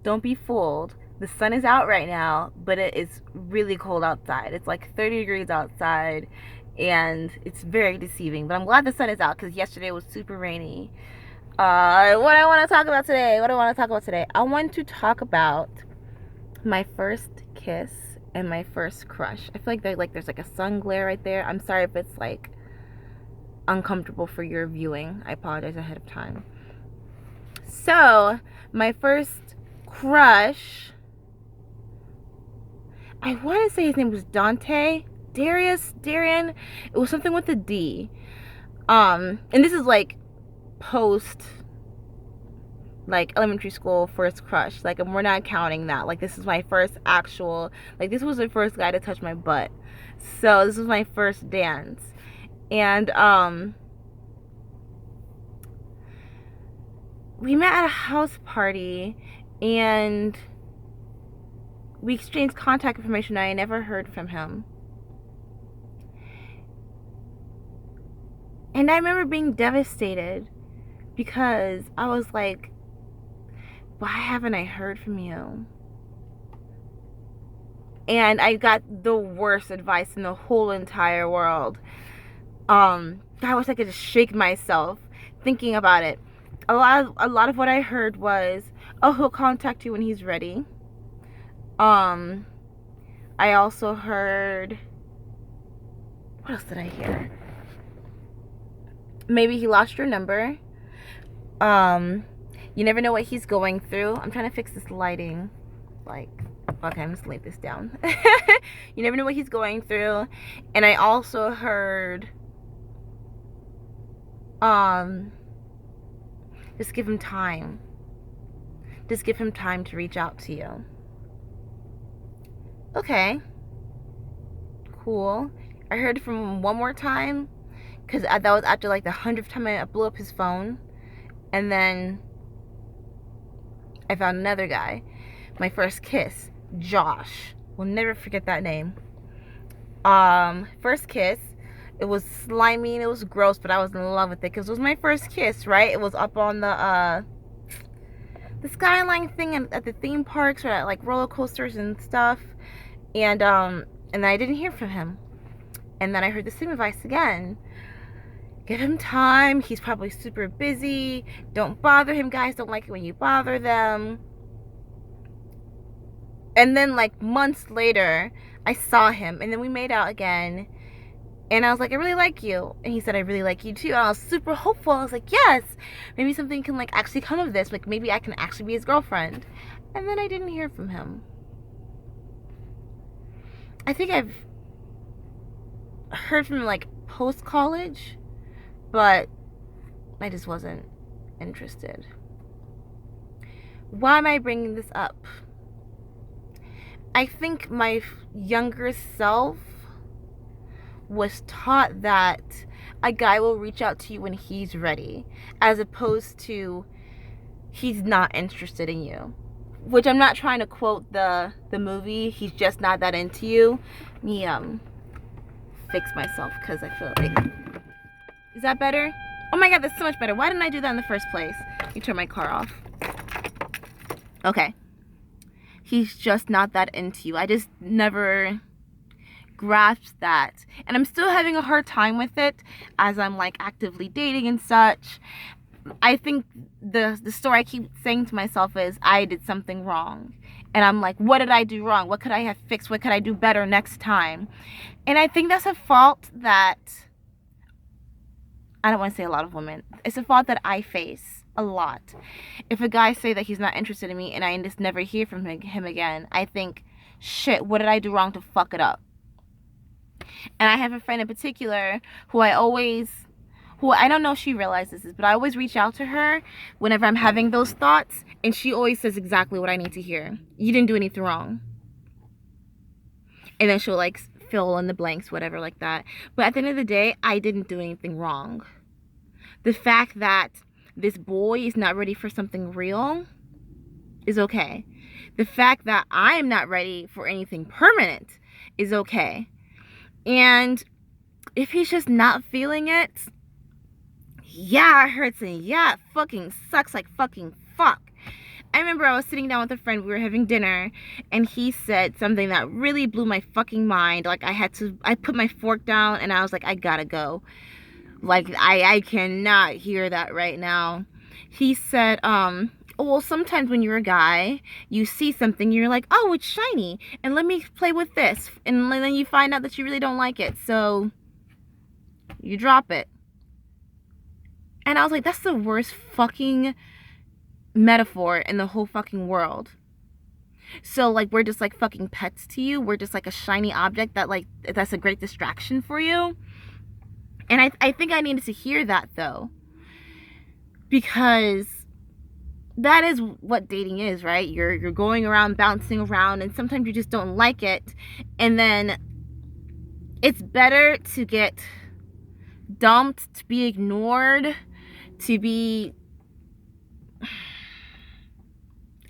don't be fooled. The sun is out right now, but it is really cold outside. It's like 30 degrees outside, and it's very deceiving. But I'm glad the sun is out because yesterday was super rainy. What I want to talk about today? What I want to talk about today? I want to talk about my first kiss and my first crush. I feel like there's like a sun glare right there. I'm sorry if it's like uncomfortable for your viewing. I apologize ahead of time. So, my first crush, I want to say his name was Dante, Darian. It was something with a D. And this is like post like elementary school first crush. Like, we're not counting that. Like, this is my first actual, like, this was the first guy to touch my butt. So this was my first dance. And we met at a house party, and we exchanged contact information. I never heard from him. And I remember being devastated because I was like, why haven't I heard from you? And I got the worst advice in the whole entire world. I wish I could just shake myself thinking about it. A lot of what I heard was, oh, he'll contact you when he's ready. I also heard, what else did I hear? Maybe he lost your number. You never know what he's going through. I'm trying to fix this lighting. Like, okay, I'm just lay this down. You never know what he's going through. And I also heard, just give him time. Just give him time to reach out to you. Okay. Cool. I heard from him one more time, because that was after like the 100th time I blew up his phone. And then I found another guy. My first kiss, Josh. Will never forget that name. First kiss. It was slimy and it was gross, but I was in love with it because it was my first kiss, right? It was up on the skyline thing at the theme parks or at like roller coasters and stuff. And I didn't hear from him. And then I heard the same advice again. Give him time. He's probably super busy. Don't bother him. Guys don't like it when you bother them. And then like months later, I saw him, and then we made out again. And I was like, I really like you. And he said, I really like you too. And I was super hopeful. I was like, yes, maybe something can like actually come of this. Like, maybe I can actually be his girlfriend. And then I didn't hear from him. I think I've heard from him like post-college, but I just wasn't interested. Why am I bringing this up? I think my younger self was taught that a guy will reach out to you when he's ready, as opposed to he's not interested in you. Which I'm not trying to quote the movie, He's Just Not That Into You. Let me fix myself because I feel like, is that better? Oh my god, that's so much better. Why didn't I do that in the first place? Let me turn my car off. Okay. He's just not that into you. I just never grasped that. And I'm still having a hard time with it as I'm like actively dating and such. I think the story I keep saying to myself is I did something wrong. And I'm like, what did I do wrong? What could I have fixed? What could I do better next time? And I think that's a fault that, I don't want to say a lot of women. It's a fault that I face a lot. If a guy say that he's not interested in me and I just never hear from him again, I think, shit, what did I do wrong to fuck it up? And I have a friend in particular who I don't know if she realizes this, but I always reach out to her whenever I'm having those thoughts, and she always says exactly what I need to hear. You didn't do anything wrong. And then she'll like fill in the blanks, whatever, like that. But at the end of the day, I didn't do anything wrong. The fact that this boy is not ready for something real is okay. The fact that I am not ready for anything permanent is okay. And if he's just not feeling it, yeah, it hurts, and yeah, it fucking sucks like fucking fuck. I remember I was sitting down with a friend, we were having dinner, and he said something that really blew my fucking mind. Like, I put my fork down and I was like, I gotta go. Like, I cannot hear that right now. He said, well, sometimes when you're a guy, you see something, you're like, oh, it's shiny, and let me play with this. And then you find out that you really don't like it, so you drop it. And I was like, that's the worst fucking metaphor in the whole fucking world. So, like, we're just like fucking pets to you. We're just like a shiny object that, like, that's a great distraction for you. And I think I needed to hear that, though, because that is what dating is, right? You're going around, bouncing around, and sometimes you just don't like it. And then it's better to get dumped, to be ignored, to be,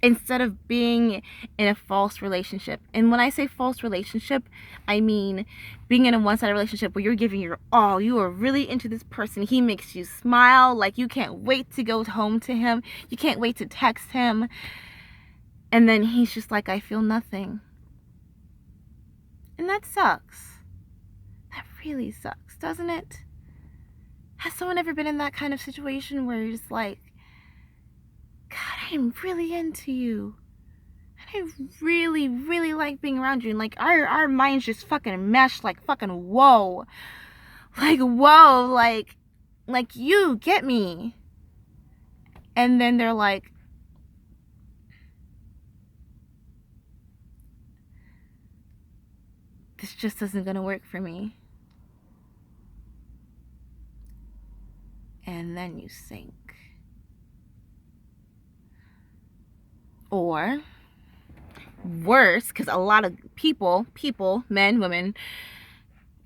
instead of being in a false relationship. And when I say false relationship, I mean being in a one-sided relationship where you're giving your all. You are really into this person. He makes you smile. Like, you can't wait to go home to him. You can't wait to text him. And then he's just like, I feel nothing. And that sucks. That really sucks, doesn't it? Has someone ever been in that kind of situation where you're just like, God, I'm really into you. And I really, really like being around you. And like, our minds just fucking mesh, like, fucking whoa. Like, whoa, like you get me. And then they're like, this just isn't gonna work for me. And then you sink. Or worse, because a lot of people, men, women,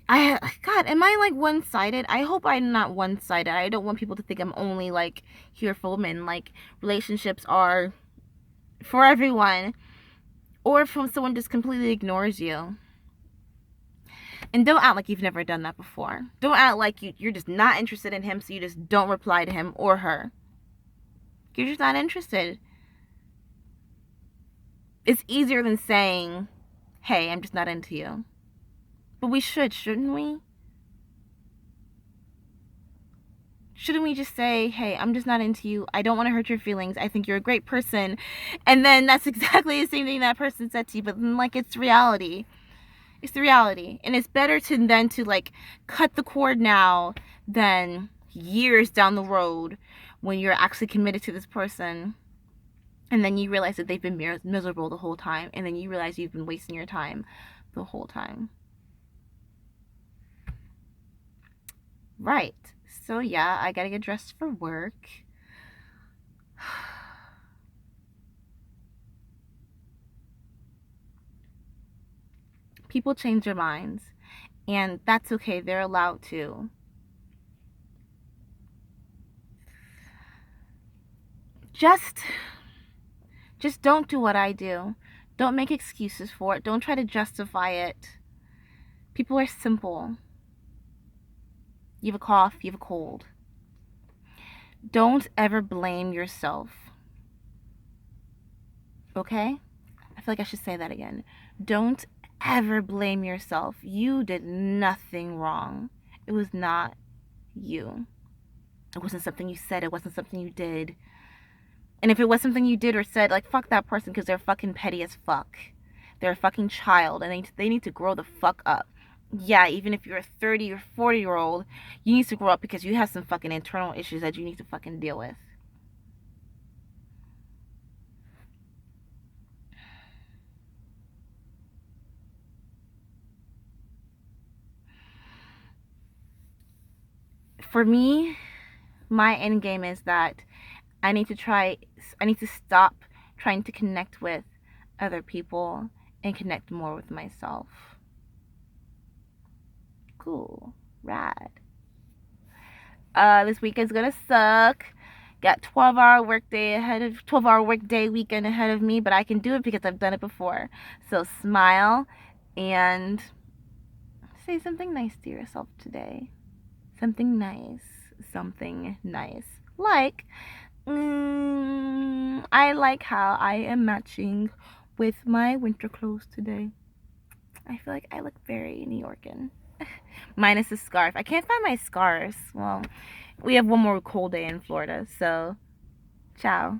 God, am I like one-sided? I hope I'm not one-sided. I don't want people to think I'm only like here for women. Like, relationships are for everyone. Or if someone just completely ignores you. And don't act like you've never done that before. Don't act like you're just not interested in him, so you just don't reply to him or her. You're just not interested. It's easier than saying, hey, I'm just not into you. But we shouldn't we? Shouldn't we just say, hey, I'm just not into you. I don't want to hurt your feelings. I think you're a great person. And then that's exactly the same thing that person said to you. But then, like, it's reality. It's the reality. And it's better to like cut the cord now than years down the road when you're actually committed to this person. And then you realize that they've been miserable the whole time. And then you realize you've been wasting your time the whole time. Right. So yeah, I gotta get dressed for work. People change their minds. And that's okay. They're allowed to. Just don't do what I do. Don't make excuses for it. Don't try to justify it. People are simple. You have a cough, you have a cold. Don't ever blame yourself. Okay? I feel like I should say that again. Don't ever blame yourself. You did nothing wrong. It was not you. It wasn't something you said. It wasn't something you did. And if it was something you did or said, like, fuck that person, because they're fucking petty as fuck. They're a fucking child, and they need to grow the fuck up. Yeah, even if you're a 30 or 40-year-old, you need to grow up because you have some fucking internal issues that you need to fucking deal with. For me, my end game is that I need to stop trying to connect with other people and connect more with myself. Cool. Rad. This weekend's gonna suck. Got 12-hour workday weekend ahead of me, but I can do it because I've done it before. So smile and say something nice to yourself today. Something nice. Like, I like how I am matching with my winter clothes today. I feel like I look very New Yorkan. Minus the scarf. I can't find my scarves. Well, we have one more cold day in Florida, so ciao.